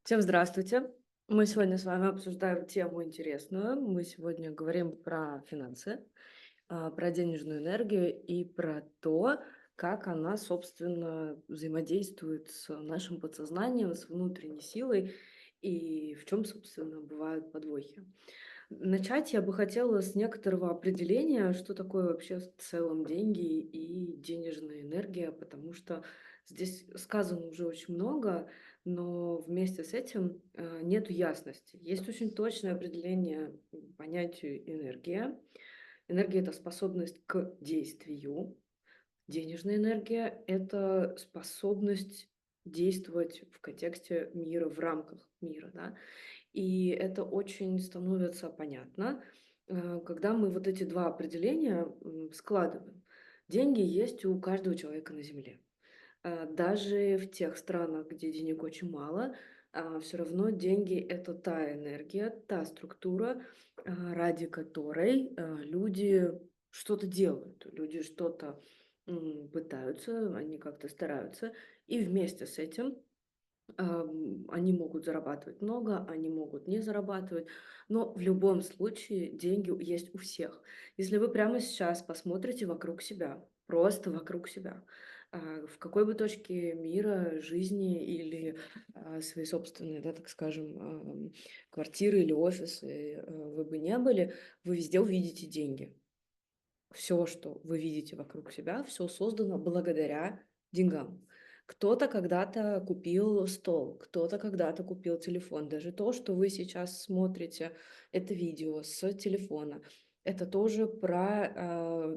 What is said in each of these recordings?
Всем здравствуйте. Мы сегодня с вами обсуждаем тему интересную. Мы сегодня говорим про финансы, про денежную энергию и про то, как она, собственно, взаимодействует с нашим подсознанием, с внутренней силой и в чем, собственно, бывают подвохи. Начать я бы хотела с некоторого определения, что такое вообще в целом деньги и денежная энергия, потому что здесь сказано уже очень много, но вместе с этим нету ясности. Есть очень точное определение понятию энергия. Энергия– это способность к действию. Денежная энергия– это способность действовать в контексте мира, в рамках мира, да. И это очень становится понятно, когда мы вот эти два определения складываем. Деньги есть у каждого человека на Земле. Даже в тех странах, где денег очень мало, все равно деньги– это та энергия, та структура, ради которой люди что-то делают, люди что-то пытаются, они как-то стараются, и вместе с этим они могут зарабатывать много, они могут не зарабатывать, но в любом случае деньги есть у всех. Если вы прямо сейчас посмотрите вокруг себя, просто вокруг себя, в какой бы точке мира, жизни или своей собственной, да, так скажем, квартиры или офисы вы бы не были, вы везде увидите деньги. Все, что вы видите вокруг себя, все создано благодаря деньгам. Кто-то когда-то купил стол, кто-то когда-то купил телефон. Даже то, что вы сейчас смотрите, это видео с телефона. Это тоже про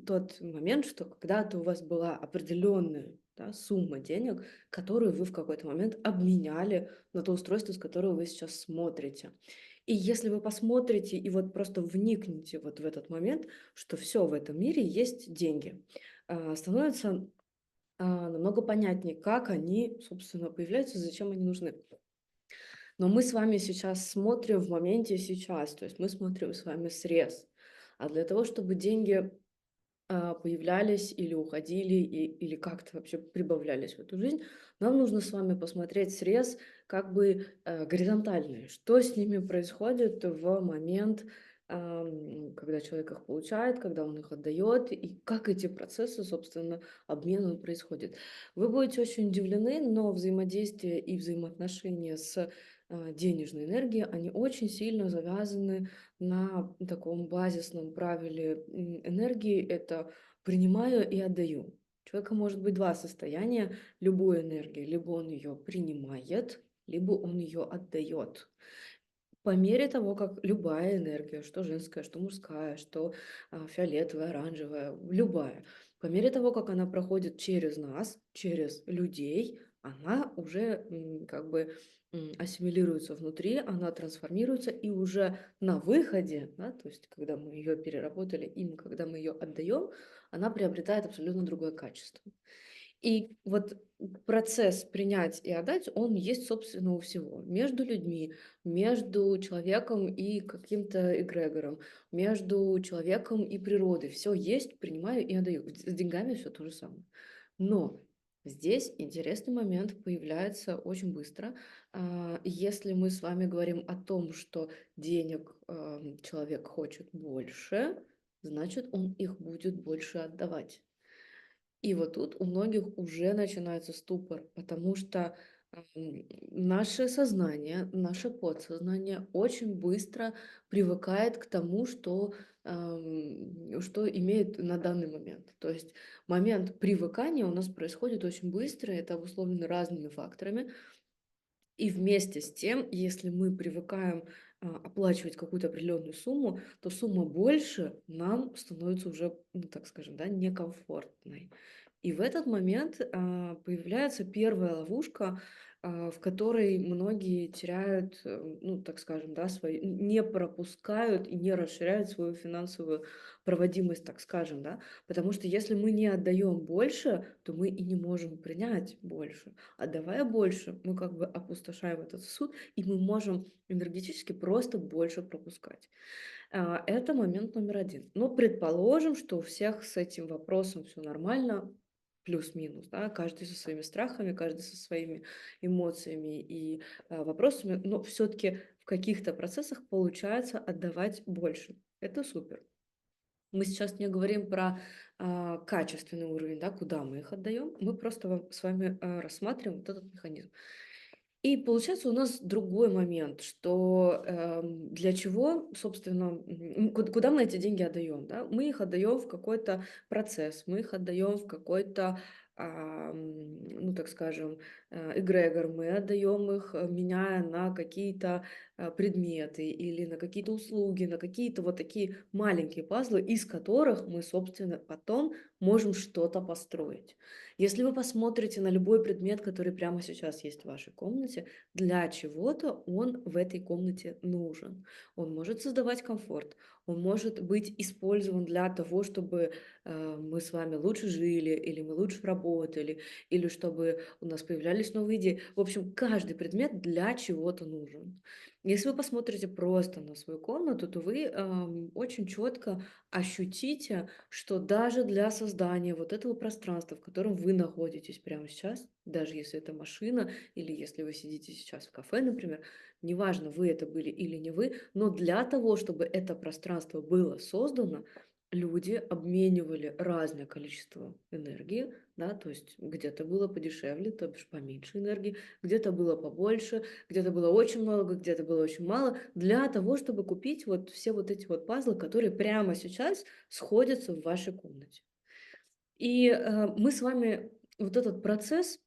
тот момент, что когда-то у вас была определенная, да, сумма денег, которую вы в какой-то момент обменяли на то устройство, с которого вы сейчас смотрите. И если вы посмотрите и вот просто вникнете вот в этот момент, что все в этом мире есть деньги, становится намного понятнее, как они, собственно, появляются, зачем они нужны. Но мы с вами сейчас смотрим в моменте сейчас, то есть мы смотрим с вами срез. А для того, чтобы деньги появлялись или уходили, или как-то вообще прибавлялись в эту жизнь, нам нужно с вами посмотреть срез как бы горизонтальный. Что с ними происходит в момент, когда человек их получает, когда он их отдает, и как эти процессы, собственно, обмена происходят. Вы будете очень удивлены, но взаимодействие и взаимоотношения с денежной энергией, они очень сильно завязаны на таком базисном правиле энергии– это принимаю и отдаю. У человека может быть два состояния любой энергии. Либо он ее принимает, либо он ее отдает. По мере того, как любая энергия, что женская, что мужская, что фиолетовая, оранжевая, любая, по мере того, как она проходит через нас, через людей, она уже как бы ассимилируется внутри, она трансформируется, и уже на выходе, да, то есть когда мы ее переработали, им, когда мы ее отдаем, она приобретает абсолютно другое качество. И вот процесс принять и отдать, он есть, собственно, у всего. Между людьми, между человеком и каким-то эгрегором, между человеком и природой. Все есть, принимаю и отдаю. С деньгами все то же самое. Но здесь интересный момент появляется очень быстро. Если мы с вами говорим о том, что денег человек хочет больше, значит, он их будет больше отдавать. И вот тут у многих уже начинается ступор, потому что наше сознание, наше подсознание очень быстро привыкает к тому, что имеет на данный момент. То есть момент привыкания у нас происходит очень быстро, это обусловлено разными факторами. И вместе с тем, если мы привыкаем оплачивать какую-то определенную сумму, то сумма больше нам становится уже, ну, так скажем, да, некомфортной. И в этот момент появляется первая ловушка, в которой многие теряют, ну, так скажем, да, свои, не пропускают и не расширяют свою финансовую проводимость, так скажем, да, потому что если мы не отдаем больше, то мы и не можем принять больше. Отдавая больше, мы как бы опустошаем этот сосуд, и мы можем энергетически просто больше пропускать. Это момент номер один. Но предположим, что у всех с этим вопросом все нормально, плюс-минус, да, каждый со своими страхами, каждый со своими эмоциями и вопросами, но все-таки в каких-то процессах получается отдавать больше. Это супер. Мы сейчас не говорим про качественный уровень, да, куда мы их отдаем, мы просто с вами рассматриваем вот этот механизм. И получается у нас другой момент, что для чего, собственно, куда мы эти деньги отдаем, да? Мы их отдаем в какой-то процесс, мы их отдаем в какой-то, ну, так скажем, эгрегор, мы отдаем их, меняя на какие-то предметы или на какие-то услуги, на какие-то вот такие маленькие пазлы, из которых мы, собственно, потом можем что-то построить. Если вы посмотрите на любой предмет, который прямо сейчас есть в вашей комнате, для чего-то он в этой комнате нужен. Он может создавать комфорт, он может быть использован для того, чтобы мы с вами лучше жили, или мы лучше работали, или чтобы у нас появлялись новые идеи. В общем, каждый предмет для чего-то нужен. Если вы посмотрите просто на свою комнату, то вы очень четко ощутите, что даже для создания вот этого пространства, в котором вы находитесь прямо сейчас, даже если это машина или если вы сидите сейчас в кафе, например, неважно, вы это были или не вы, но для того, чтобы это пространство было создано, люди обменивали разное количество энергии, да, то есть где-то было подешевле, то бишь поменьше энергии, где-то было побольше, где-то было очень много, где-то было очень мало, для того, чтобы купить вот все вот эти вот пазлы, которые прямо сейчас сходятся в вашей комнате. И мы с вами вот этот процесс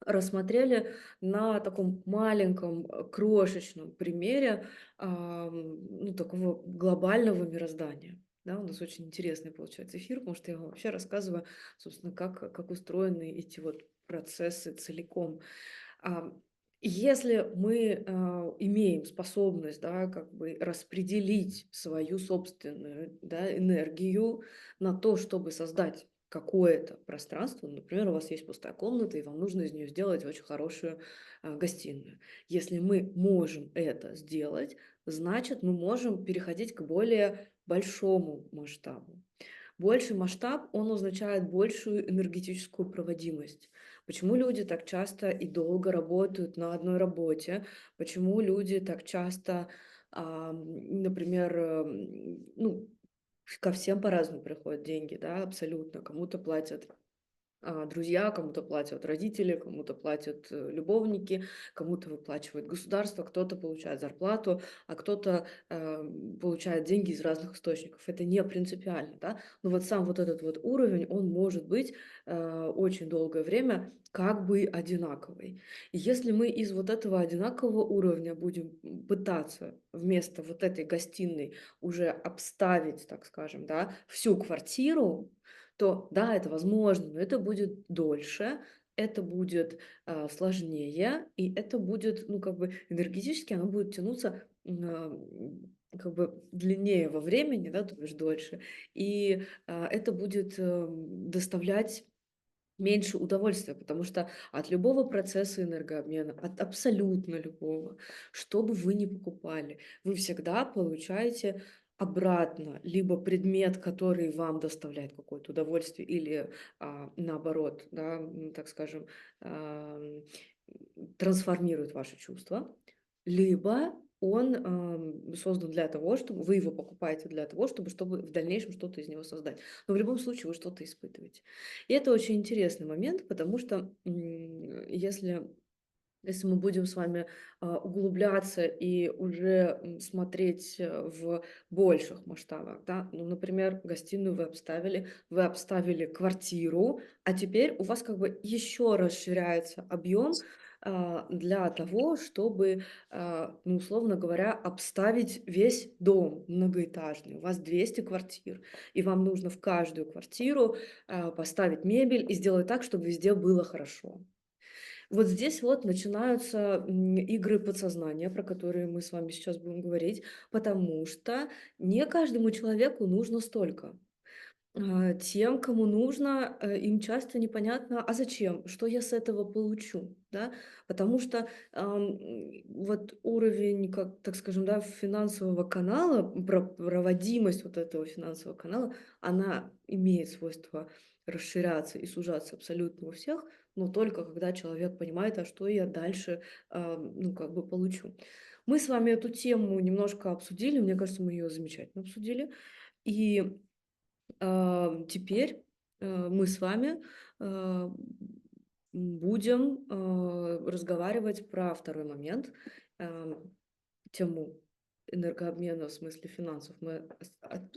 рассмотрели на таком маленьком, крошечном примере ну, такого глобального мироздания. Да, у нас очень интересный получается эфир, потому что я вам вообще рассказываю, собственно, как устроены эти вот процессы целиком. А, Если мы имеем способность, да, как бы распределить свою собственную, да, энергию на то, чтобы создать какое-то пространство, например, у вас есть пустая комната, и вам нужно из нее сделать очень хорошую гостиную. Если мы можем это сделать, значит, мы можем переходить к более большому масштабу. Больший масштаб, он означает большую энергетическую проводимость. Почему люди так часто и долго работают на одной работе? Почему люди так часто, например, ну, ко всем по-разному приходят деньги, да, абсолютно. Кому-то платят друзья, кому-то платят родители, кому-то платят любовники, кому-то выплачивает государство, кто-то получает зарплату, а кто-то получает деньги из разных источников. Это не принципиально, да? Но вот сам вот этот вот уровень, он может быть очень долгое время как бы одинаковый. И если мы из вот этого одинакового уровня будем пытаться вместо вот этой гостиной уже обставить, так скажем, да, всю квартиру, то да, это возможно, но это будет дольше, это будет сложнее, и это будет, ну, как бы энергетически оно будет тянуться как бы длиннее во времени, да, то есть дольше, и это будет доставлять меньше удовольствия, потому что от любого процесса энергообмена, от абсолютно любого, что бы вы ни покупали, вы всегда получаете обратно либо предмет, который вам доставляет какое-то удовольствие, или наоборот, да, так скажем, ам, трансформирует ваши чувства, либо он создан для того, чтобы вы его покупаете для того, чтобы в дальнейшем что-то из него создать. Но в любом случае вы что-то испытываете. И это очень интересный момент, потому что если мы будем с вами углубляться и уже смотреть в больших масштабах, да, ну, например, гостиную вы обставили квартиру, а теперь у вас как бы еще расширяется объем для того, чтобы, ну, условно говоря, обставить весь дом многоэтажный. У вас 200 квартир, и вам нужно в каждую квартиру поставить мебель и сделать так, чтобы везде было хорошо. Вот здесь вот начинаются игры подсознания, про которые мы с вами сейчас будем говорить, потому что не каждому человеку нужно столько. Тем, кому нужно, им часто непонятно, а зачем, что я с этого получу, да? Потому что вот уровень, как, так скажем, да, финансового канала, проводимость вот этого финансового канала, она имеет свойство расширяться и сужаться абсолютно у всех, но только когда человек понимает, а что я дальше, ну, как бы получу. Мы с вами эту тему немножко обсудили, мне кажется, мы ее замечательно обсудили. И теперь мы с вами а, будем разговаривать про второй момент, а, тему энергообмена, в смысле финансов, мы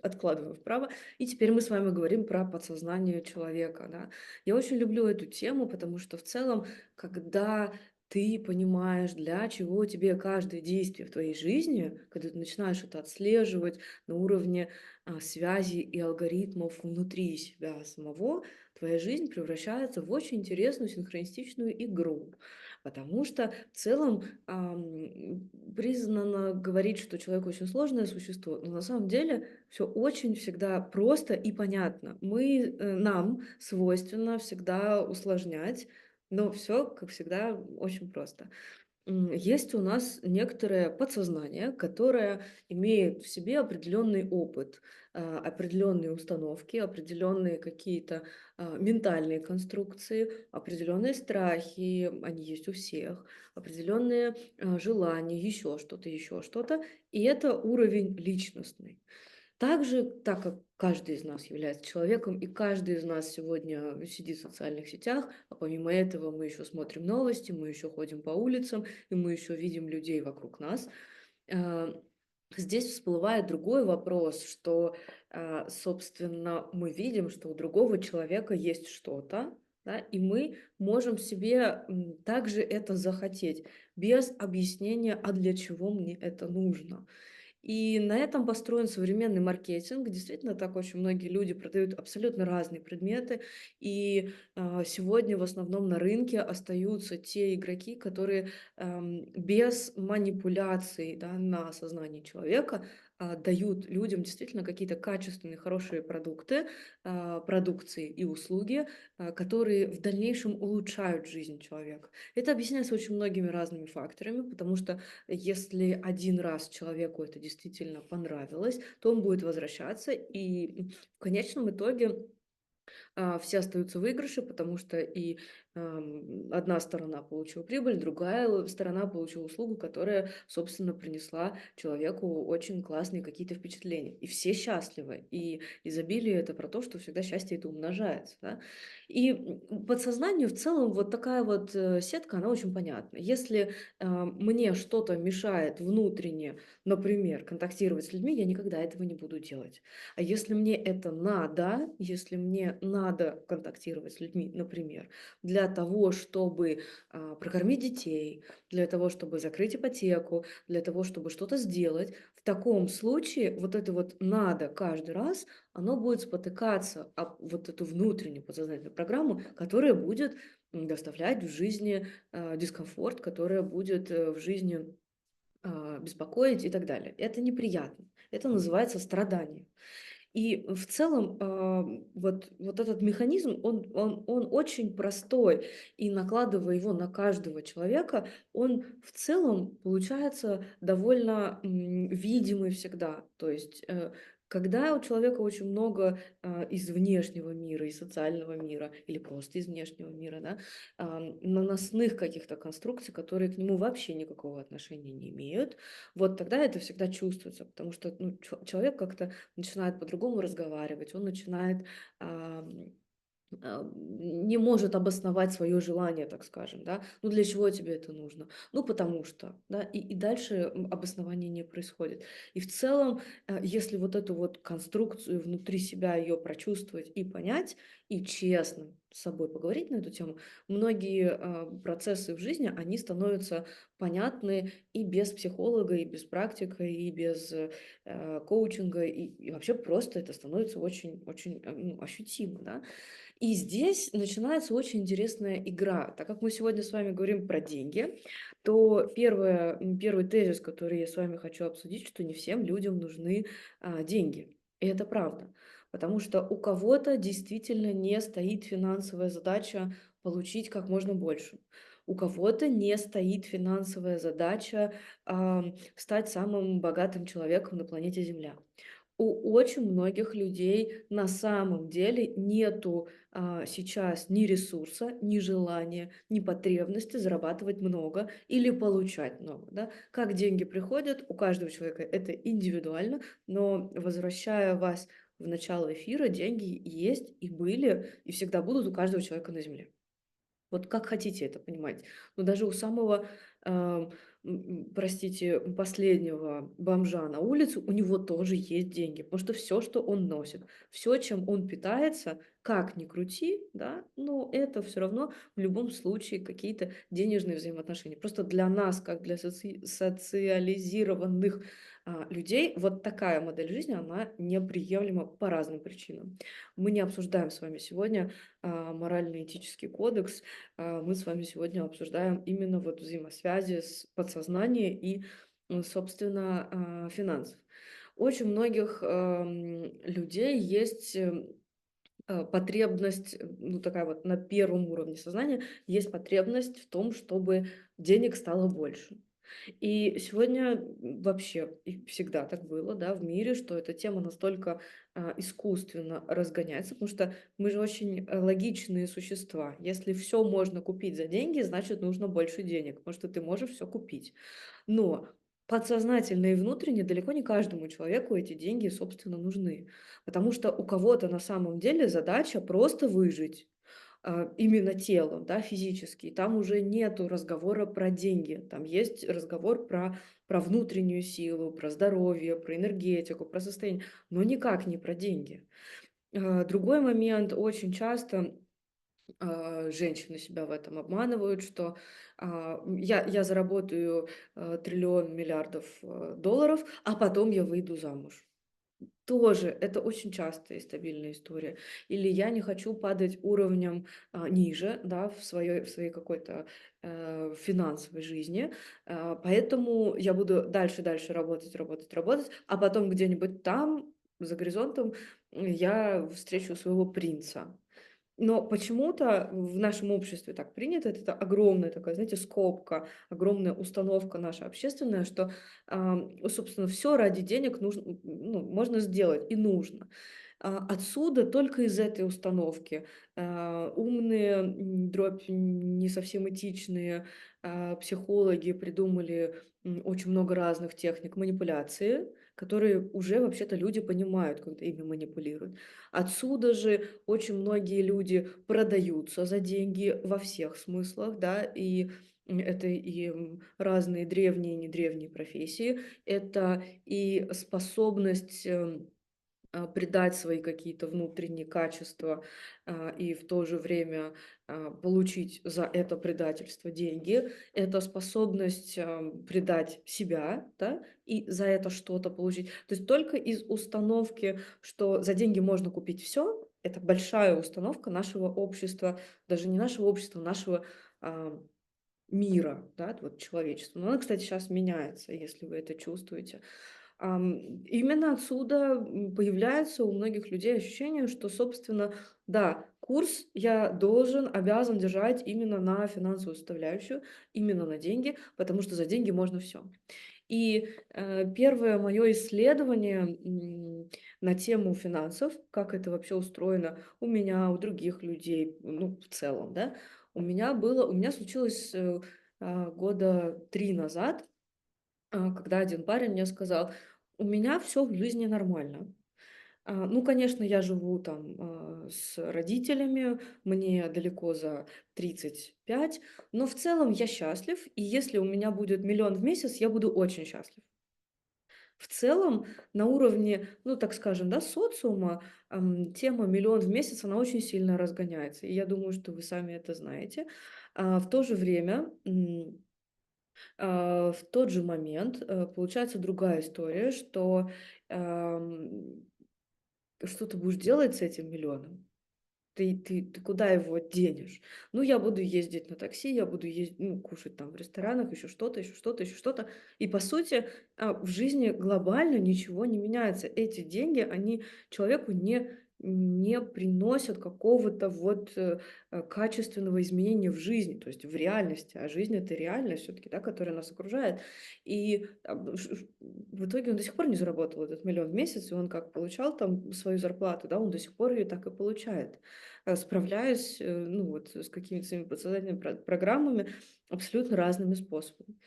откладываем вправо. И теперь мы с вами говорим про подсознание человека. Да? Я очень люблю эту тему, потому что в целом, когда ты понимаешь, для чего тебе каждое действие в твоей жизни, когда ты начинаешь это отслеживать на уровне связей и алгоритмов внутри себя самого, твоя жизнь превращается в очень интересную синхронистичную игру. Потому что в целом признано говорить, что человек очень сложное существо, но на самом деле все очень всегда просто и понятно. Нам свойственно всегда усложнять, но все, как всегда, очень просто. Есть у нас некоторое подсознание, которое имеет в себе определенный опыт, определенные установки, определенные какие-то ментальные конструкции, определенные страхи, они есть у всех, определенные желания, еще что-то, еще что-то. И это уровень личностный. Также, так как каждый из нас является человеком, и каждый из нас сегодня сидит в социальных сетях, а помимо этого мы еще смотрим новости, мы еще ходим по улицам, и мы еще видим людей вокруг нас, а, здесь всплывает другой вопрос, что, собственно, мы видим, что у другого человека есть что-то, да, и мы можем себе также это захотеть без объяснения, а для чего мне это нужно. И на этом построен современный маркетинг. Действительно, так очень многие люди продают абсолютно разные предметы. И сегодня в основном на рынке остаются те игроки, которые без манипуляций, да, на сознании человека дают людям действительно какие-то качественные, хорошие продукты, продукции и услуги, которые в дальнейшем улучшают жизнь человека. Это объясняется очень многими разными факторами, потому что если один раз человеку это действительно понравилось, то он будет возвращаться, и в конечном итоге все остаются в выигрыше, потому что и одна сторона получила прибыль, другая сторона получила услугу, которая, собственно, принесла человеку очень классные какие-то впечатления. И все счастливы. И изобилие это про то, что всегда счастье это умножается. Да? И подсознанию в целом вот такая вот сетка, она очень понятна. Если мне что-то мешает внутренне, например, контактировать с людьми, я никогда этого не буду делать. А если мне это надо, если мне надо контактировать с людьми, например, для того, чтобы прокормить детей, для того, чтобы закрыть ипотеку, для того, чтобы что-то сделать, в таком случае вот это вот надо каждый раз, оно будет спотыкаться об вот эту внутреннюю подсознательную программу, которая будет доставлять в жизни дискомфорт, которая будет в жизни беспокоить и так далее. Это неприятно. Это называется страдание. И в целом вот этот механизм, он очень простой, и накладывая его на каждого человека, он в целом получается довольно видимый всегда. То есть когда у человека очень много из внешнего мира, из социального мира или просто из внешнего мира, да, наносных каких-то конструкций, которые к нему вообще никакого отношения не имеют, вот тогда это всегда чувствуется, потому что ну, человек как-то начинает по-другому разговаривать, он начинает не может обосновать свое желание, так скажем, да. Ну, для чего тебе это нужно? Ну, потому что, да, и дальше обоснование не происходит. И в целом, если вот эту вот конструкцию внутри себя ее прочувствовать и понять, и честно с собой поговорить на эту тему, многие процессы в жизни, они становятся понятны и без психолога, и без практика, и без коучинга, и вообще просто это становится очень ну, ощутимо, да. И здесь начинается очень интересная игра. Так как мы сегодня с вами говорим про деньги, то первый тезис, который я с вами хочу обсудить, что не всем людям нужны деньги. И это правда. Потому что у кого-то действительно не стоит финансовая задача получить как можно больше. У кого-то не стоит финансовая задача стать самым богатым человеком на планете Земля. У очень многих людей на самом деле нету сейчас ни ресурса, ни желания, ни потребности зарабатывать много или получать много. Да? Как деньги приходят, у каждого человека это индивидуально, но возвращая вас в начало эфира, деньги есть и были, и всегда будут у каждого человека на Земле. Вот как хотите это понимать. Но даже у самого, а, простите, последнего бомжа на улице, у него тоже есть деньги, потому что все, что он носит, все, чем он питается, как ни крути, да, но это все равно в любом случае какие-то денежные взаимоотношения. Просто для нас, как для социализированных, людей, вот такая модель жизни, она неприемлема по разным причинам. Мы не обсуждаем с вами сегодня, морально-этический кодекс, мы с вами сегодня обсуждаем именно вот взаимосвязи с подсознанием и, собственно, финансов. Очень многих людей есть потребность, ну такая вот на первом уровне сознания, есть потребность в том, чтобы денег стало больше. И сегодня вообще и всегда так было, да, в мире, что эта тема настолько искусственно разгоняется, потому что мы же очень логичные существа. Если все можно купить за деньги, значит нужно больше денег, потому что ты можешь все купить. Но подсознательно и внутренне далеко не каждому человеку эти деньги, собственно, нужны. Потому что у кого-то на самом деле задача просто выжить, именно телом, да, физически. Там уже нету разговора про деньги. Там есть разговор про внутреннюю силу, про здоровье, про энергетику, про состояние, но никак не про деньги. Другой момент, очень часто женщины себя в этом обманывают, что я заработаю триллион миллиардов долларов, а потом я выйду замуж. Тоже это очень частая и стабильная история. Или я не хочу падать уровнем ниже, да, в своей какой-то финансовой жизни, поэтому я буду дальше работать, работать, работать, а потом где-нибудь там, за горизонтом, я встречу своего принца. Но почему-то в нашем обществе так принято, это огромная такая, знаете, скобка, огромная установка наша общественная, что, собственно, все ради денег нужно, ну, можно сделать и нужно. Отсюда только из этой установки умные, дробь не совсем этичные психологи придумали очень много разных техник манипуляции, которые уже вообще-то люди понимают, когда ими манипулируют. Отсюда же очень многие люди продаются за деньги во всех смыслах, да, и это и разные древние и недревние профессии, это и способность придать свои какие-то внутренние качества и в то же время получить за это предательство деньги, это способность предать себя, да, и за это что-то получить. То есть только из установки, что за деньги можно купить все, это большая установка нашего общества, даже не нашего общества, нашего а, мира, да, вот человечества. Но она, кстати, сейчас меняется, если вы это чувствуете. Именно отсюда появляется у многих людей ощущение, что, собственно, да, курс я должен, обязан держать именно на финансовую составляющую, именно на деньги, потому что за деньги можно все. И первое мое исследование на тему финансов, как это вообще устроено у меня, у других людей, ну, в целом, да, у меня случилось года 3 назад, когда один парень мне сказал: "У меня все в жизни нормально". Ну, конечно, я живу там, с родителями, мне далеко за 35, но в целом я счастлив, и если у меня будет миллион в месяц, я буду очень счастлив. В целом, на уровне, ну, так скажем, да, социума, тема миллион в месяц, она очень сильно разгоняется, и я думаю, что вы сами это знаете. В то же время, в тот же момент, получается другая история, что, ам, что ты будешь делать с этим миллионом? Ты куда его денешь? Ну, я буду ездить на такси, я буду ну, кушать там в ресторанах, еще что-то, еще что-то, еще что-то. И, по сути, в жизни глобально ничего не меняется. Эти деньги, они человеку не не приносят какого-то качественного изменения в жизни, то есть в реальности. А жизнь — это реальность все-таки, да, которая нас окружает. И в итоге он до сих пор не заработал этот миллион в месяц, и он как получал там свою зарплату, да, он до сих пор ее так и получает, справляясь, ну, вот, с какими-то своими подсознательными программами абсолютно разными способами.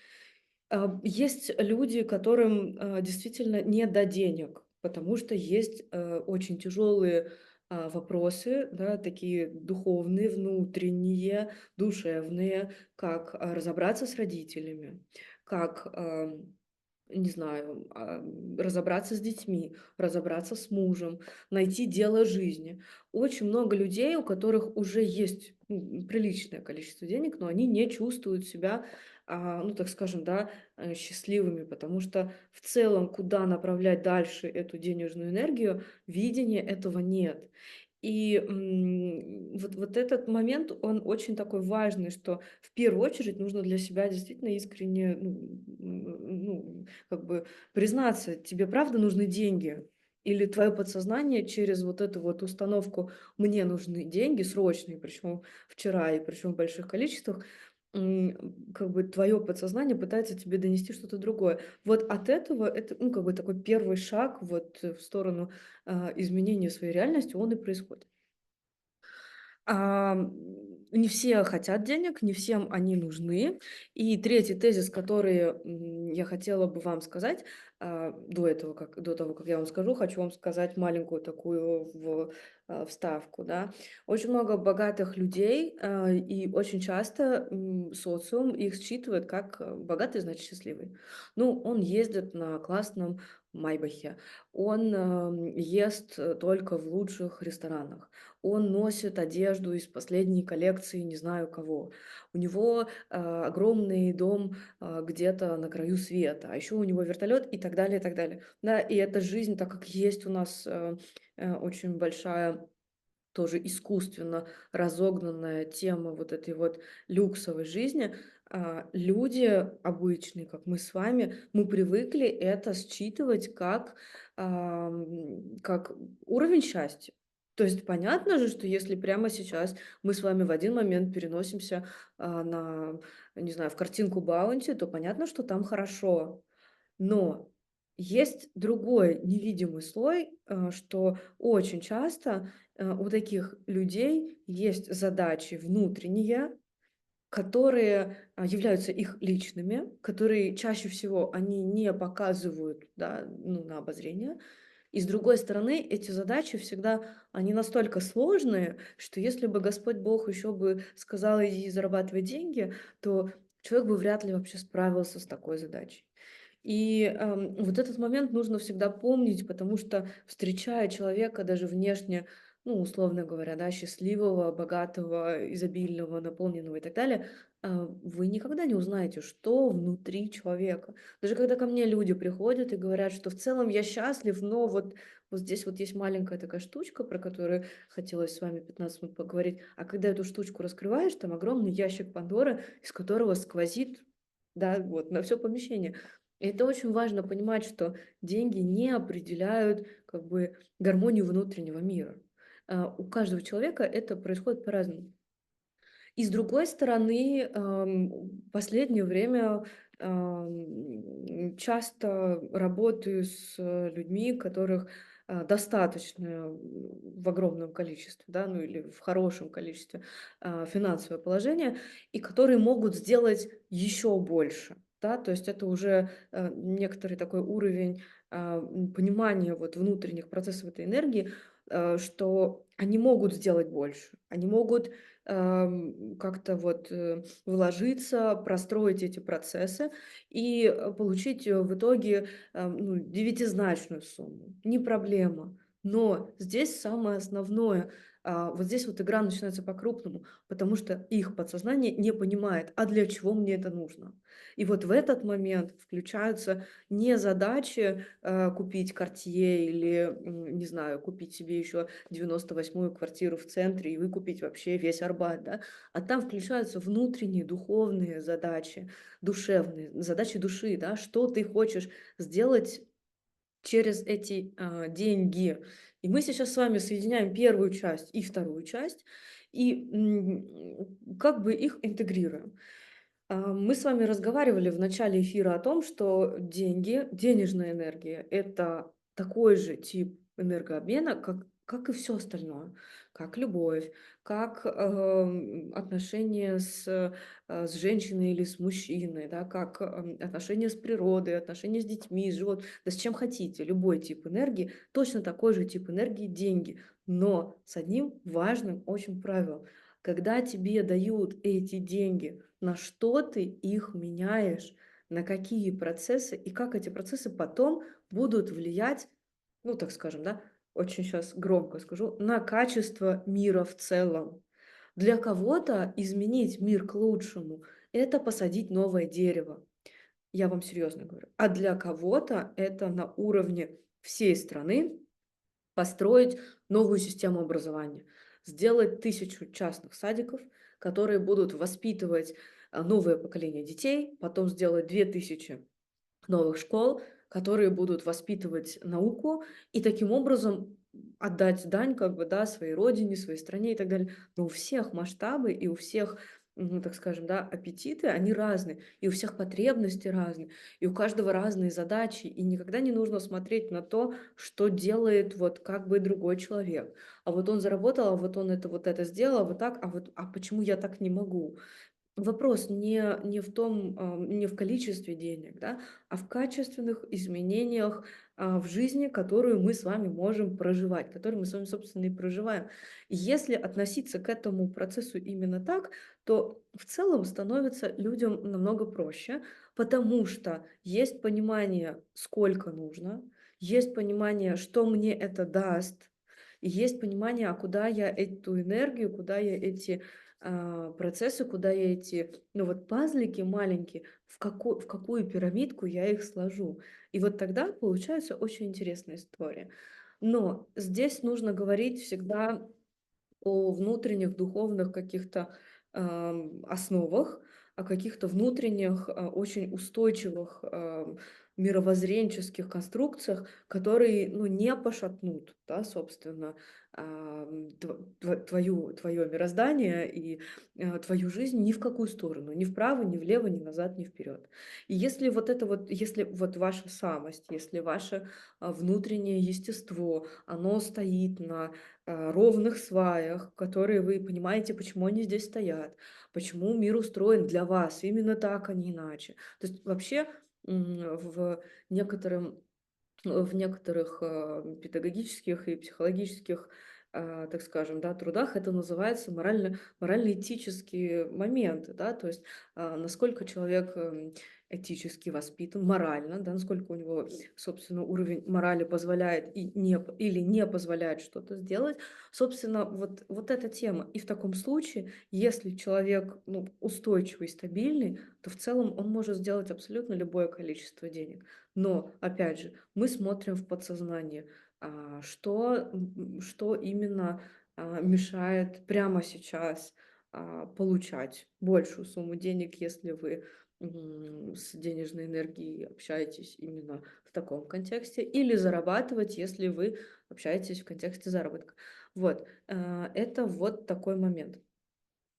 Есть люди, которым, действительно не до денег, потому что есть, очень тяжелые, вопросы, да, такие духовные, внутренние, душевные, как, разобраться с родителями, как, не знаю, разобраться с детьми, разобраться с мужем, найти дело жизни. Очень много людей, у которых уже есть, приличное количество денег, но они не чувствуют себя, ну, так скажем, да, счастливыми, потому что в целом, куда направлять дальше эту денежную энергию, видения этого нет. И вот этот момент, он очень такой важный, что в первую очередь нужно для себя действительно искренне, как бы признаться, тебе правда нужны деньги? Или твое подсознание через вот эту вот установку «мне нужны деньги срочные», причем вчера и причем в больших количествах, как бы твое подсознание пытается тебе донести что-то другое. Вот от этого это, ну, как бы такой первый шаг вот в сторону изменения своей реальности, он и происходит. Не все хотят денег, не всем они нужны. И третий тезис, который, я хотела бы вам сказать, до того, как я вам скажу, хочу вам сказать маленькую такую вставку, да. Очень много богатых людей, и очень часто, социум их считывает как, богатый, значит счастливый. Ну, он ездит на классном "Майбахе", он, ест, только в лучших ресторанах, он носит одежду из последней коллекции не знаю кого. У него, огромный дом, где-то на краю света, а еще у него вертолет и так далее, и так далее. Да, и эта жизнь, так как есть у нас, очень большая, тоже искусственно разогнанная тема вот этой вот люксовой жизни, люди обычные, как мы с вами, мы привыкли это считывать как уровень счастья. То есть понятно же, что если прямо сейчас мы с вами в один момент переносимся, на, не знаю, в картинку Баунти, то понятно, что там хорошо. Но есть другой невидимый слой, что очень часто, у таких людей есть задачи внутренние, которые, являются их личными, которые чаще всего они не показывают, да, ну, на обозрение. И с другой стороны, эти задачи всегда, они настолько сложные, что если бы Господь Бог еще бы сказал: "Иди зарабатывай деньги", то человек бы вряд ли вообще справился с такой задачей. И, вот этот момент нужно всегда помнить, потому что, встречая человека даже внешне, ну, условно говоря, да, счастливого, богатого, изобильного, наполненного и так далее, вы никогда не узнаете, что внутри человека. Даже когда ко мне люди приходят и говорят, что в целом я счастлив, но вот здесь вот есть маленькая такая штучка, про которую хотелось с вами 15 минут поговорить, а когда эту штучку раскрываешь, там огромный ящик Пандоры, из которого сквозит, да, вот на все помещение. И это очень важно понимать, что деньги не определяют как бы гармонию внутреннего мира. У каждого человека это происходит по-разному. И с другой стороны, последнее время, часто работаю с людьми, которых, достаточно в огромном количестве, да, ну или в хорошем количестве, финансовое положение, и которые могут сделать еще больше. Да, то есть это уже, некоторый такой уровень, понимания вот внутренних процессов этой энергии, что они могут сделать больше. Они могут, как-то вложиться, простроить эти процессы и, получить, в итоге, ну, девятизначную сумму. Не проблема. Но здесь самое основное, вот здесь вот игра начинается по-крупному, потому что их подсознание не понимает: "А для чего мне это нужно?" И вот в этот момент включаются не задачи, купить "Картье" или, не знаю, купить себе еще 98-ю квартиру в центре и выкупить вообще весь Арбат, да. А там включаются внутренние духовные задачи, душевные, задачи души, да. Что ты хочешь сделать через эти, деньги? И мы сейчас с вами соединяем первую часть и вторую часть, и как бы их интегрируем. Мы с вами разговаривали в начале эфира о том, что деньги, денежная энергия — это такой же тип энергообмена, как и все остальное, как любовь, как отношения с женщиной или с мужчиной, да, как отношения с природой, отношения с детьми, с животными, да с чем хотите, любой тип энергии, точно такой же тип энергии — деньги, но с одним важным очень правилом. Когда тебе дают эти деньги, на что ты их меняешь, на какие процессы и как эти процессы потом будут влиять, ну, так скажем, да, очень сейчас громко скажу, на качество мира в целом. Для кого-то изменить мир к лучшему — это посадить новое дерево. Я вам серьезно говорю. А для кого-то это на уровне всей страны построить новую систему образования, сделать 1000 частных садиков, которые будут воспитывать новое поколение детей, потом сделать 2000 новых школ, которые будут воспитывать науку и таким образом отдать дань как бы, да, своей родине, своей стране и так далее. Но у всех масштабы и у всех, так скажем, да, аппетиты, они разные, и у всех потребности разные, и у каждого разные задачи, и никогда не нужно смотреть на то, что делает вот как бы другой человек. А вот он заработал, а вот это сделал, а вот так, а почему я так не могу? Вопрос не в том, не в количестве денег, да, а в качественных изменениях, в жизни, которую мы с вами можем проживать, которую мы с вами, собственно, и проживаем. И если относиться к этому процессу именно так, то в целом становится людям намного проще, потому что есть понимание, сколько нужно, есть понимание, что мне это даст, и есть понимание, а куда я эту энергию, куда я эти процессы, куда я эти, ну вот пазлики маленькие, в какую пирамидку я их сложу. И вот тогда получается очень интересная история. Но здесь нужно говорить всегда о внутренних духовных каких-то основах, о каких-то внутренних, очень устойчивых мировоззренческих конструкциях, которые, ну, не пошатнут, да, собственно, твое мироздание и твою жизнь ни в какую сторону, ни вправо, ни влево, ни назад, ни вперед. И если вот это вот, если вот ваша самость, если ваше внутреннее естество, оно стоит на ровных сваях, которые вы понимаете, почему они здесь стоят, почему мир устроен для вас именно так, а не иначе. То есть вообще в некотором в некоторых педагогических и психологических, так скажем, да, трудах это называется морально-этические моменты, да, то есть насколько человек этически воспитан, морально, да, насколько у него, собственно, уровень морали позволяет или не позволяет что-то сделать, собственно, вот эта тема. И в таком случае, если человек, ну, устойчивый, стабильный, то в целом он может сделать абсолютно любое количество денег. Но, опять же, мы смотрим в подсознание, что именно мешает прямо сейчас получать большую сумму денег, если вы с денежной энергией общаетесь именно в таком контексте, или зарабатывать, если вы общаетесь в контексте заработка. Вот, это вот такой момент.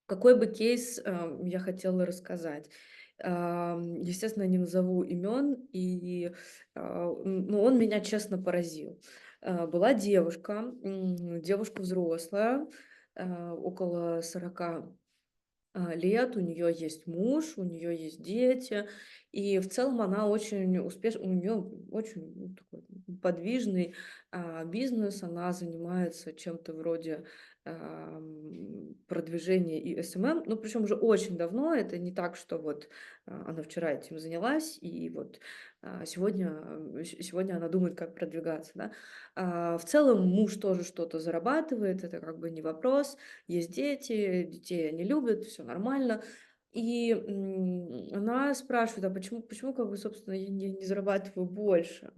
Какой бы кейс, я хотела рассказать? Естественно, не назову имен, но он меня честно поразил. Была девушка, девушка взрослая, около 40 лет, у нее есть муж, у нее есть дети, и в целом она очень успешна, у нее очень такой подвижный бизнес, она занимается чем-то вроде продвижения и СММ, ну причем уже очень давно, это не так, что вот она вчера этим занялась, и вот сегодня она думает, как продвигаться, да. В целом муж тоже что-то зарабатывает, это как бы не вопрос, есть дети, детей они любят, все нормально. И она спрашивает, а почему как бы, собственно, я не зарабатываю больше?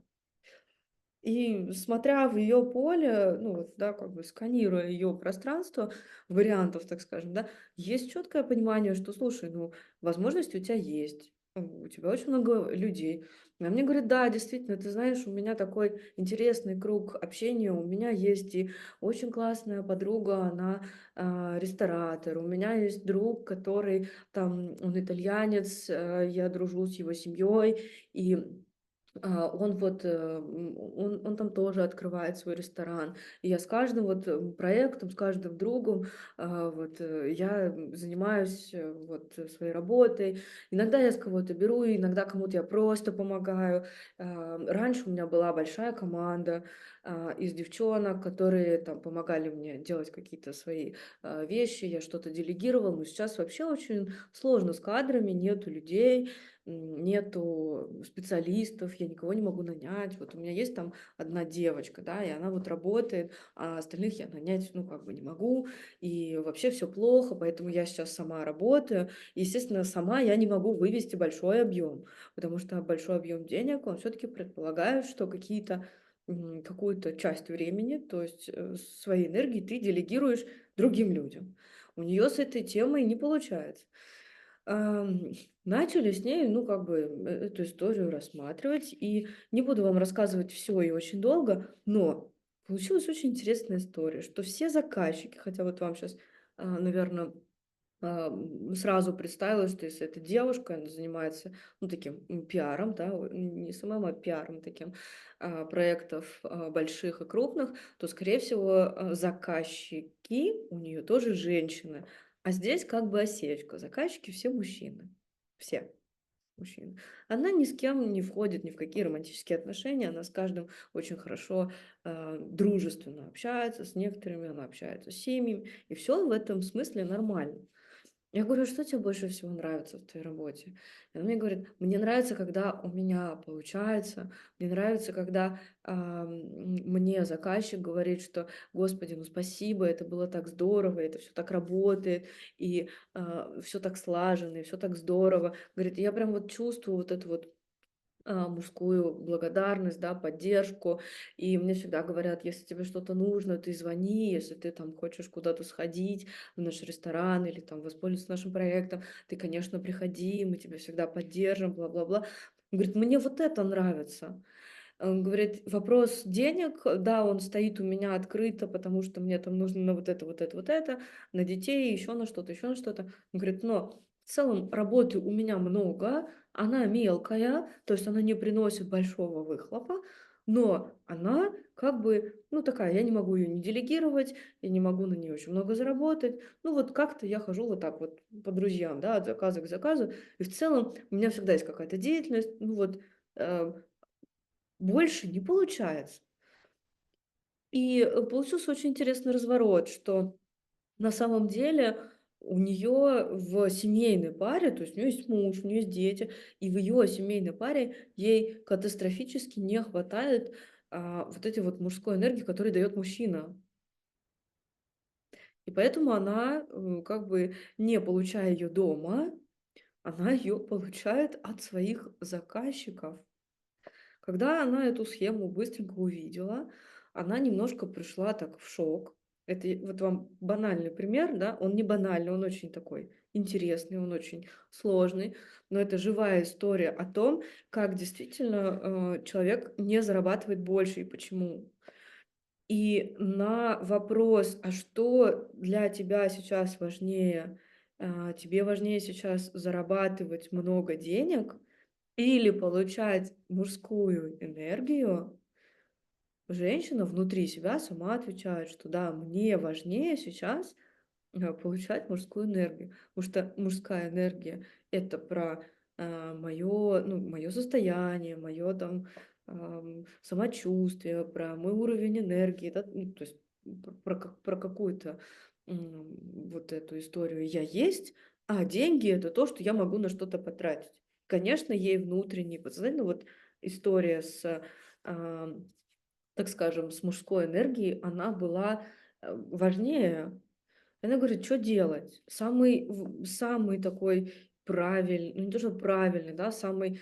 И смотря в ее поле, ну вот, да, как бы сканируя ее пространство вариантов, так скажем, да, есть четкое понимание, что, слушай, ну, возможности у тебя есть. у тебя очень много людей. А мне говорит: "Да, действительно, ты знаешь, у меня такой интересный круг общения. У меня есть и очень классная подруга, она, ресторатор. У меня есть друг, который там, он итальянец, я дружу с его семьей, и он вот, он там тоже открывает свой ресторан. И я с каждым вот, проектом, с каждым другом, я занимаюсь, своей работой. Иногда я с кого-то беру, иногда кому-то я просто помогаю. Раньше у меня была большая команда, из девчонок, которые там помогали мне делать какие-то свои, вещи, я что-то делегировала. Но сейчас вообще очень сложно с кадрами, нету людей. Нету специалистов, я никого не могу нанять. Вот у меня есть там одна девочка, да, и она вот работает, а остальных я нанять, ну, как бы не могу, и вообще все плохо, поэтому я сейчас сама работаю. Естественно, сама я не могу вывести большой объем, потому что большой объем денег, он все-таки предполагает, что какую-то часть времени, то есть своей энергии ты делегируешь другим людям. У нее с этой темой не получается. Ам, Начали с ней, ну, как бы, эту историю рассматривать. И не буду вам рассказывать все и очень долго, но получилась очень интересная история, что все заказчики, хотя вот вам сейчас, наверное, сразу представилось, что если эта девушка, она занимается, ну, таким, пиаром, да, не самым, а пиаром таким, проектов, больших и крупных, то, скорее всего, заказчики у нее тоже женщины. А здесь как бы осечка. Заказчики все мужчины. Все мужчины. Она ни с кем не входит ни в какие романтические отношения. Она с каждым очень хорошо, дружественно общается, с некоторыми она общается с семьями. И все в этом смысле нормально. Я говорю: "Что тебе больше всего нравится в твоей работе?" И она мне говорит: "Мне нравится, когда у меня получается. Мне нравится, когда, мне заказчик говорит, что: "Господи, ну спасибо, это было так здорово, это все так работает, и, все так слаженно, и всё так здорово". Говорит: "Я прям вот чувствую вот эту вот мужскую благодарность, да, поддержку. И мне всегда говорят: "Если тебе что-то нужно, ты звони, если ты там хочешь куда-то сходить в наш ресторан или там воспользоваться нашим проектом, ты, конечно, приходи, мы тебя всегда поддержим, бла-бла-бла". Говорит: "Мне вот это нравится". Он говорит: "Вопрос денег, да, он стоит у меня открыто, потому что мне там нужно на вот это, вот это, вот это, на детей, еще на что-то, еще на что-то". Он говорит: "Но в целом работы у меня много, она мелкая, то есть она не приносит большого выхлопа, но она как бы, ну, такая, я не могу ее не делегировать, я не могу на нее очень много заработать. Ну, вот как-то я хожу вот так вот по друзьям, да, от заказа к заказу, и в целом у меня всегда есть какая-то деятельность, ну вот, э, больше не получается". И, получился очень интересный разворот, что на самом деле у нее в семейной паре, то есть у нее есть муж, у нее есть дети, и в ее семейной паре ей катастрофически не хватает, вот этой вот мужской энергии, которую дает мужчина. И поэтому она, как бы не получая ее дома, она ее получает от своих заказчиков. Когда она эту схему быстренько увидела, она немножко пришла так в шок. Это вот вам банальный пример, да, он не банальный, он очень такой интересный, он очень сложный, но это живая история о том, как действительно человек не зарабатывает больше и почему. И на вопрос, а что для тебя сейчас важнее, тебе важнее сейчас зарабатывать много денег или получать мужскую энергию, женщина внутри себя сама отвечает, что да, мне важнее сейчас получать мужскую энергию. Потому что мужская энергия это про мое, ну, мое состояние, мое там самочувствие, про мой уровень энергии, да, ну, то есть про какую-то вот эту историю я есть, а деньги это то, что я могу на что-то потратить. Конечно, ей внутренне, подсознательно вот история с, а, так скажем, с мужской энергией, она была важнее. Она говорит: "Что делать?" Самый такой правильный, ну, не то что правильный, да, самый,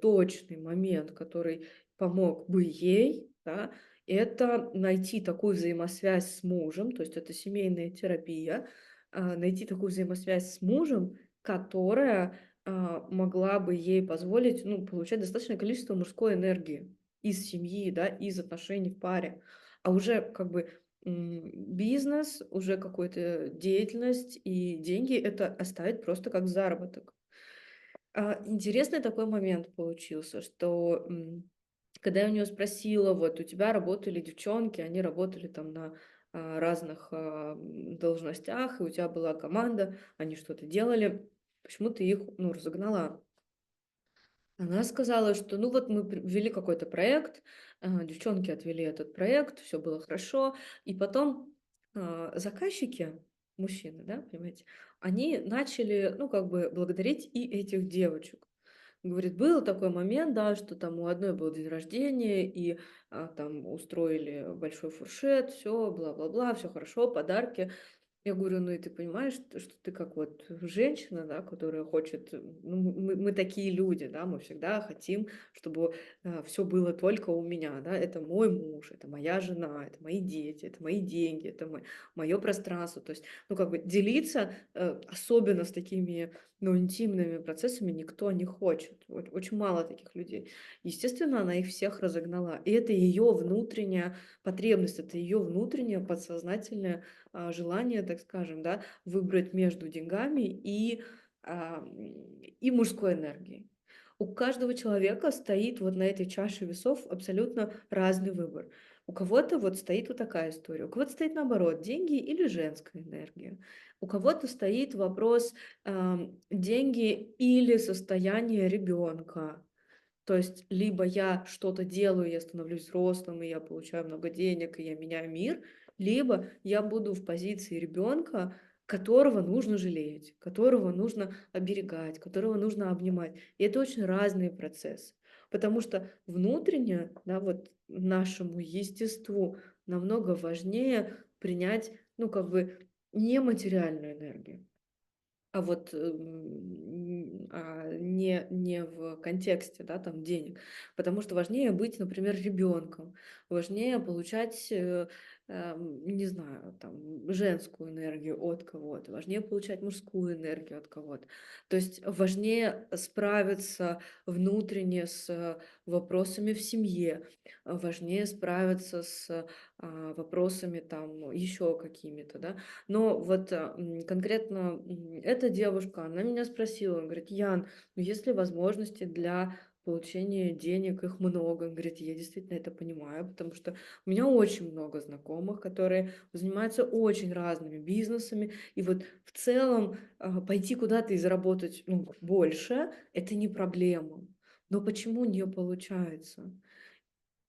точный момент, который помог бы ей, да, это найти такую взаимосвязь с мужем, то есть это семейная терапия, найти такую взаимосвязь с мужем, которая, могла бы ей позволить, ну, получать достаточное количество мужской энергии из семьи, да, из отношений в паре. А уже как бы бизнес, уже какую-то деятельность и деньги это оставить просто как заработок. Интересный такой момент получился, что когда я у нее спросила, вот у тебя работали девчонки, они работали там на разных должностях, и у тебя была команда, они что-то делали, почему ты их, ну, разогнала? Она сказала, что ну вот мы ввели какой-то проект, девчонки отвели этот проект, все было хорошо, и потом заказчики, мужчины, да, понимаете, они начали, ну, как бы благодарить и этих девочек. Говорит, был такой момент, да, что там у одной был день рождения, и там устроили большой фуршет, все, бла-бла-бла, все хорошо, подарки. Я говорю, ну и ты понимаешь, что ты как вот женщина, да, которая хочет, ну, мы такие люди, да, мы всегда хотим, чтобы все было только у меня, да, это мой муж, это моя жена, это мои дети, это мои деньги, это мое пространство, то есть, ну, как бы делиться, особенно с такими, ну, интимными процессами никто не хочет, очень мало таких людей. Естественно, она их всех разогнала, и это ее внутренняя потребность, это ее внутреннее подсознательное желание, так скажем, да, выбрать между деньгами и мужской энергией. У каждого человека стоит вот на этой чаше весов абсолютно разный выбор. У кого-то вот стоит вот такая история, у кого-то стоит наоборот, деньги или женская энергия. У кого-то стоит вопрос деньги или состояние ребенка. То есть либо я что-то делаю, я становлюсь взрослым, и я получаю много денег, и я меняю мир, либо я буду в позиции ребенка, которого нужно жалеть, которого нужно оберегать, которого нужно обнимать. И это очень разные процессы. Потому что внутренне, да, вот нашему естеству намного важнее принять, ну, как бы нематериальную энергию. А вот, не в контексте, да, там денег. Потому что важнее быть, например, ребенком, важнее получать, не знаю, там, женскую энергию от кого-то, важнее получать мужскую энергию от кого-то. То есть важнее справиться внутренне с вопросами в семье, важнее справиться с вопросами там еще какими-то, да. Но вот, конкретно, эта девушка, она меня спросила, говорит: "Ян, ну есть ли возможности для получения денег? Их много". Говорит, я действительно это понимаю, потому что у меня очень много знакомых, которые занимаются очень разными бизнесами. И вот в целом, пойти куда-то и заработать, ну, больше — это не проблема. Но почему не получается?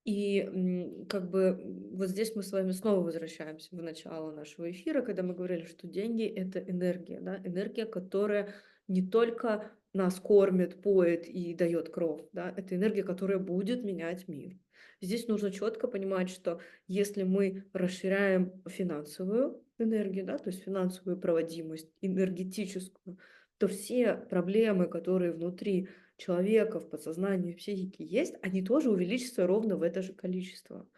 И, как бы, вот здесь мы с вами снова возвращаемся в начало нашего эфира, когда мы говорили, что деньги — это энергия, да, энергия, которая не только нас кормит, поет и дает кров, да, это энергия, которая будет менять мир. Здесь нужно четко понимать, что если мы расширяем финансовую энергию, да, то есть финансовую проводимость, энергетическую, то все проблемы, которые внутри человека в подсознании, в психике есть, они тоже увеличатся ровно в это же количество.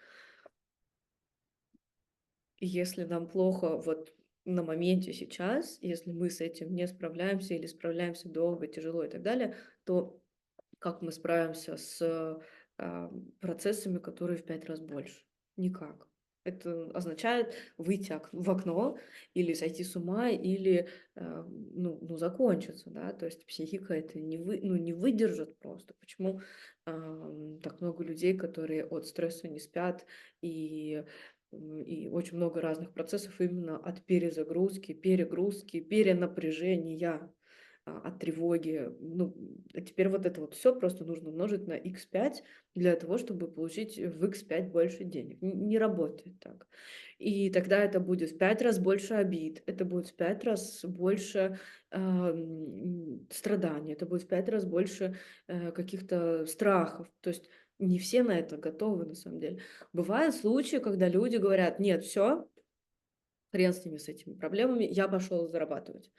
И если нам плохо вот на моменте сейчас, если мы с этим не справляемся или справляемся долго, тяжело и так далее, то как мы справимся с процессами, которые в 5 раз больше? Никак. Это означает выйти в окно или сойти с ума, или ну, закончиться, да, то есть психика это ну, не выдержит просто. Почему так много людей, которые от стресса не спят, и, и очень много разных процессов именно от перезагрузки, перегрузки, перенапряжения, от тревоги. Ну, а теперь вот это вот все просто нужно умножить на x5 для того, чтобы получить в x5 больше денег. Не работает так. И тогда это будет в 5 раз больше обид, это будет в 5 раз больше страданий, это будет в 5 раз больше каких-то страхов. То есть не все на это готовы, на самом деле. Бывают случаи, когда люди говорят: нет, все, хрен с ними, с этими проблемами, я пошел зарабатывать.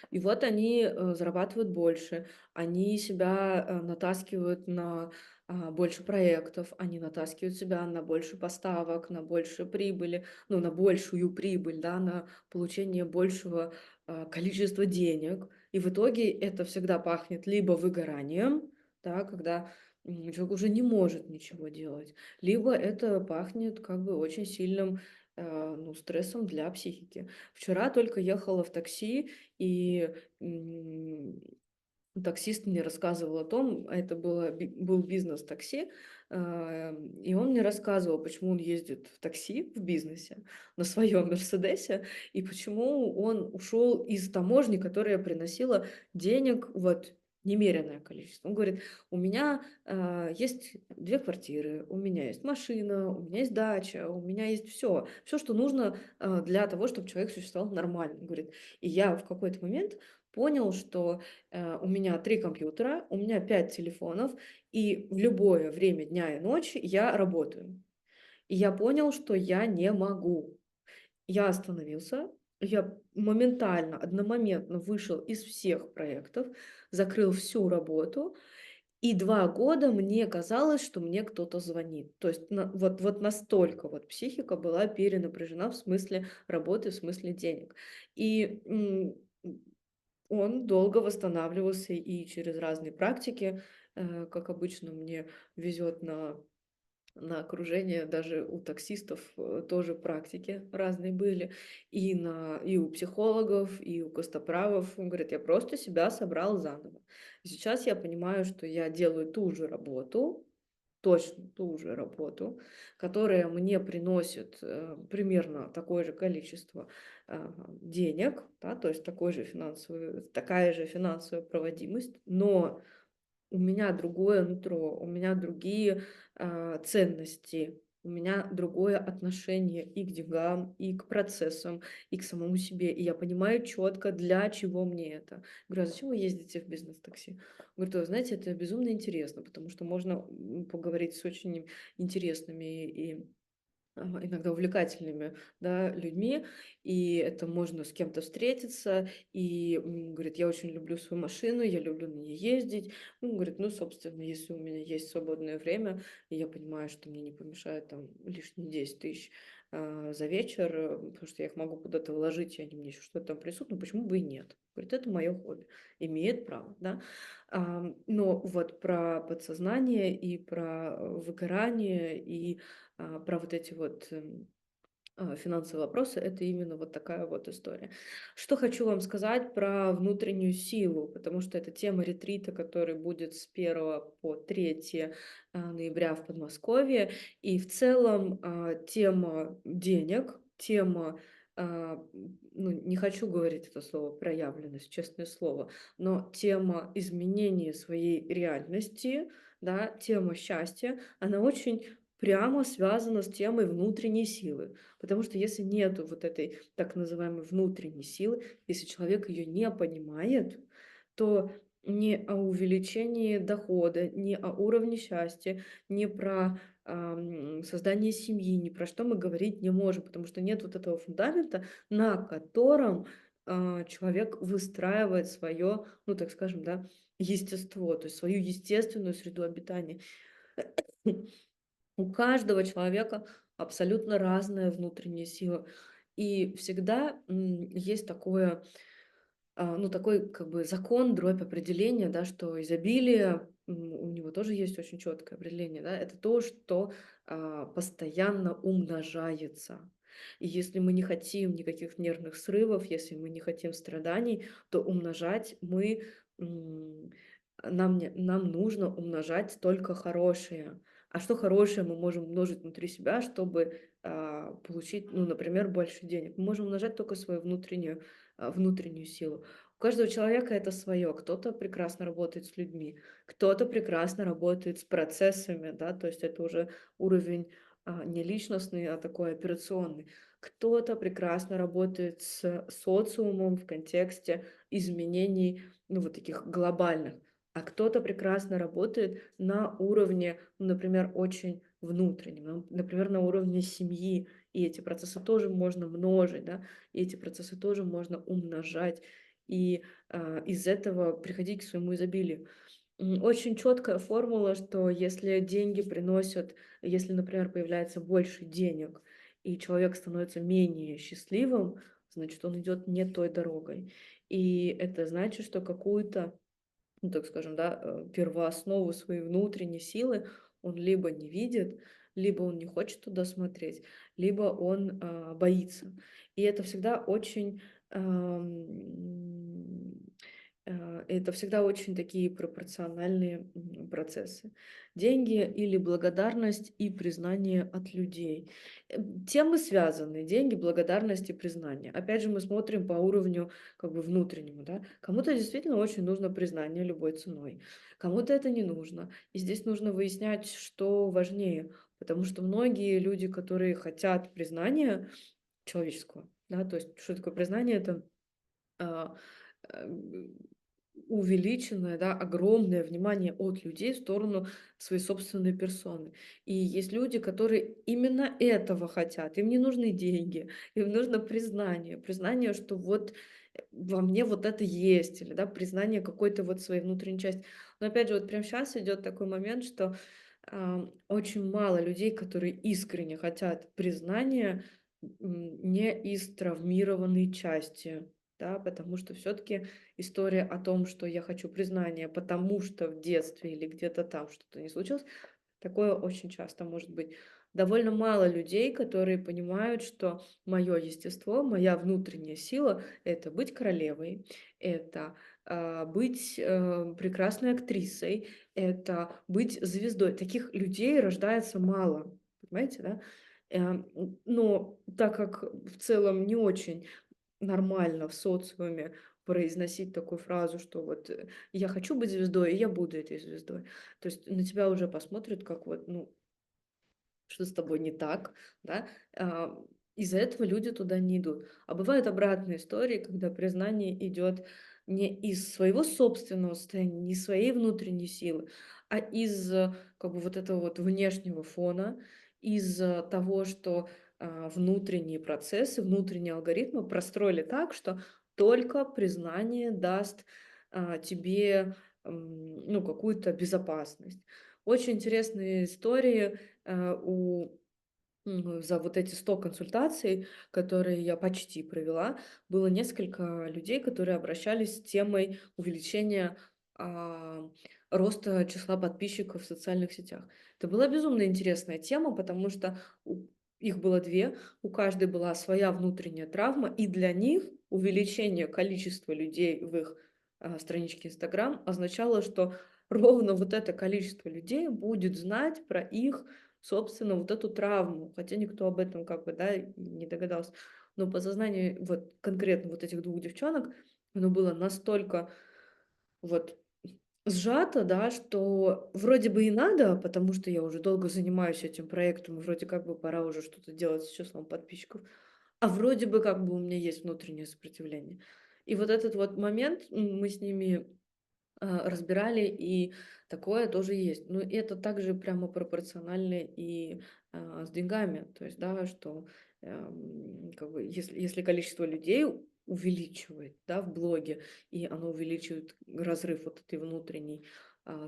И вот они зарабатывают больше, они себя натаскивают на больше проектов, они натаскивают себя на больше поставок, на больше прибыли, ну, на большую прибыль, да, на получение большего количества денег. И в итоге это всегда пахнет либо выгоранием, да, когда человек уже не может ничего делать, либо это пахнет как бы очень сильным ну, стрессом для психики. Вчера только ехала в такси, и таксист мне рассказывал о том, это был бизнес-такси, и он мне рассказывал, почему он ездит в такси в бизнесе на своем Мерседесе, и почему он ушел из таможни, которая приносила денег вот немеренное количество. Он говорит, у меня есть 2 квартиры, у меня есть машина, у меня есть дача, у меня есть все, что нужно для того, чтобы человек существовал нормально. Он говорит, и я в какой-то момент понял, что у меня 3 компьютера, у меня 5 телефонов, и в любое время дня и ночи я работаю. И я понял, что я не могу. Я остановился, я моментально, одномоментно вышел из всех проектов, закрыл всю работу, и 2 года мне казалось, что мне кто-то звонит. То есть вот настолько вот психика была перенапряжена в смысле работы, в смысле денег. И он долго восстанавливался и через разные практики. Как обычно, мне везет на окружение, даже у таксистов тоже практики разные были, и у психологов, и у костоправов. Он говорит, я просто себя собрал заново. И сейчас я понимаю, что я делаю ту же работу, точно ту же работу, которая мне приносит примерно такое же количество денег, да, то есть такая же финансовая проводимость, но у меня другое нутро, у меня другие ценности, у меня другое отношение и к деньгам, и к процессам, и к самому себе. И я понимаю четко, для чего мне это. Говорю, а зачем вы ездите в бизнес-такси? Говорит, вы знаете, это безумно интересно, потому что можно поговорить с очень интересными и иногда увлекательными, да, людьми, и это можно с кем-то встретиться, и, говорит, я очень люблю свою машину, я люблю на ней ездить, говорит, ну, собственно, если у меня есть свободное время, и я понимаю, что мне не помешает там лишние 10 тысяч за вечер, потому что я их могу куда-то вложить, и они мне еще что-то там присутствуют, ну, почему бы и нет? Говорит, это мое хобби, имеет право, да. Но вот про подсознание и про выгорание, и про вот эти вот финансовые вопросы, это именно вот такая вот история. Что хочу вам сказать про внутреннюю силу, потому что это тема ретрита, который будет с 1 по 3 ноября в Подмосковье. И в целом тема денег, тема, ну, не хочу говорить это слово проявленность, честное слово, но тема изменения своей реальности, да, тема счастья, она очень прямо связана с темой внутренней силы. Потому что если нету вот этой так называемой внутренней силы, если человек ее не понимает, то ни о увеличении дохода, ни о уровне счастья, ни про создание семьи, ни про что мы говорить не можем, потому что нет вот этого фундамента, на котором человек выстраивает свое, ну так скажем, да, естество, то есть свою естественную среду обитания. У каждого человека абсолютно разная внутренняя сила. И всегда есть такое, ну, такой как бы закон, дробь определения, да, что изобилие, у него тоже есть очень четкое определение, да, это то, что постоянно умножается. И если мы не хотим никаких нервных срывов, если мы не хотим страданий, то м, нам нужно умножать только хорошее. А что хорошее мы можем умножить внутри себя, чтобы получить, ну, например, больше денег? Мы можем умножать только свою внутреннюю силу. У каждого человека это свое. Кто-то прекрасно работает с людьми, кто-то прекрасно работает с процессами, да, то есть это уже уровень не личностный, а такой операционный. Кто-то прекрасно работает с социумом в контексте изменений, ну, вот таких глобальных, а кто-то прекрасно работает на уровне, ну, например, очень внутреннем, например, на уровне семьи, и эти процессы тоже можно множить, да, и эти процессы тоже можно умножать, и из этого приходить к своему изобилию. Очень четкая формула, что если деньги приносят, если, например, появляется больше денег, и человек становится менее счастливым, значит, он идет не той дорогой. И это значит, что какую-то, ну, так скажем, да, первооснову своей внутренней силы он либо не видит, либо он не хочет туда смотреть, либо он боится. И это всегда очень ам, это всегда очень такие пропорциональные процессы. Деньги или благодарность и признание от людей. Темы связаны. Деньги, благодарность и признание. Опять же, мы смотрим по уровню как бы внутреннему, да. Кому-то действительно очень нужно признание любой ценой, кому-то это не нужно. И здесь нужно выяснять, что важнее, потому что многие люди, которые хотят признания человеческого, да, то есть что такое признание? Это а, э, увеличенное, да, огромное внимание от людей в сторону своей собственной персоны. И есть люди, которые именно этого хотят. Им не нужны деньги, им нужно признание. Признание, что вот во мне вот это есть, или, да, признание какой-то вот своей внутренней части. Но опять же, вот прямо сейчас идет такой момент, что очень мало людей, которые искренне хотят признания, не из травмированной части, да, потому что все-таки история о том, что я хочу признания, потому что в детстве или где-то там что-то не случилось, такое очень часто может быть. Довольно мало людей, которые понимают, что мое естество, моя внутренняя сила — это быть королевой, это быть прекрасной актрисой, это быть звездой. Таких людей рождается мало, понимаете, да? Но так как в целом не очень нормально в социуме произносить такую фразу, что вот я хочу быть звездой, и я буду этой звездой. То есть на тебя уже посмотрят как вот, ну, что с тобой не так, да, а, из-за этого люди туда не идут. А бывают обратные истории, когда признание идет не из своего собственного состояния, не своей внутренней силы, а из как бы вот этого вот внешнего фона, из того, что внутренние процессы, внутренние алгоритмы простроили так, что только признание даст тебе ну, какую-то безопасность. Очень интересные истории у за вот эти 100 консультаций, которые я почти провела, было несколько людей, которые обращались с темой увеличения а, роста числа подписчиков в социальных сетях. Это была безумно интересная тема, потому что их было две, у каждой была своя внутренняя травма, и для них увеличение количества людей в их страничке Инстаграм означало, что ровно вот это количество людей будет знать про их, собственно, вот эту травму, хотя никто об этом как бы, да, и не догадался. Но подсознание вот конкретно вот этих двух девчонок, оно было настолько вот сжато, да, что вроде бы и надо, потому что я уже долго занимаюсь этим проектом, и вроде как бы пора уже что-то делать с числом подписчиков, а вроде бы как бы у меня есть внутреннее сопротивление. И вот этот вот момент мы с ними разбирали, и такое тоже есть. Но это также прямо пропорционально и с деньгами. То есть, да, что как бы, если количество людей увеличивает, да, в блоге, и оно увеличивает разрыв вот этой внутренней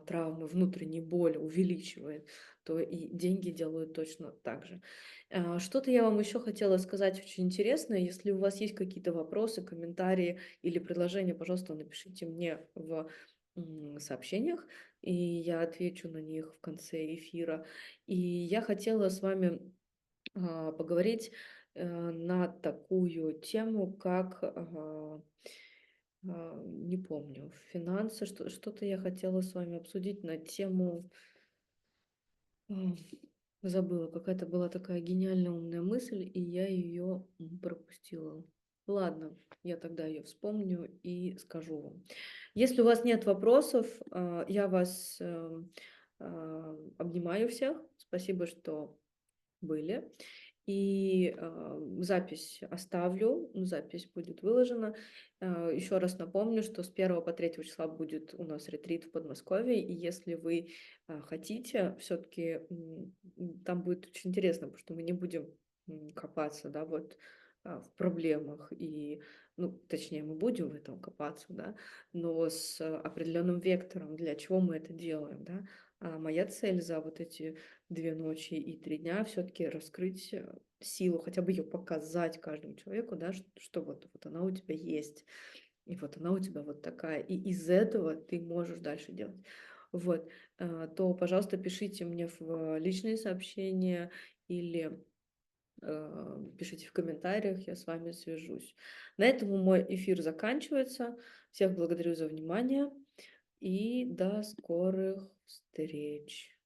травмы, внутренней боли увеличивает, то и деньги делают точно так же. Что-то я вам еще хотела сказать очень интересное. Если у вас есть какие-то вопросы, комментарии или предложения, пожалуйста, напишите мне в сообщениях, и я отвечу на них в конце эфира. И я хотела с вами поговорить на такую тему, как, не помню, финансы, что-то я хотела с вами обсудить на тему, а, забыла, какая-то была такая гениальная умная мысль, и я ее пропустила. Ладно, я тогда ее вспомню и скажу вам. Если у вас нет вопросов, я вас обнимаю всех. Спасибо, что были. И запись оставлю, запись будет выложена. Еще раз напомню, что с 1 по 3 числа будет у нас ретрит в Подмосковье, и если вы хотите, все-таки там будет очень интересно, потому что мы не будем копаться, да, вот в проблемах, и, ну, точнее, мы будем в этом копаться, да, но с определенным вектором, для чего мы это делаем, да. А моя цель за вот эти 2 ночи и 3 дня все-таки раскрыть силу, хотя бы ее показать каждому человеку, да, что вот она у тебя есть. и вот она у тебя вот такая, и из этого ты можешь дальше делать. Вот, то, пожалуйста, пишите мне в личные сообщения или пишите в комментариях, я с вами свяжусь. На этом мой эфир заканчивается. Всех благодарю за внимание и до скорых встреч.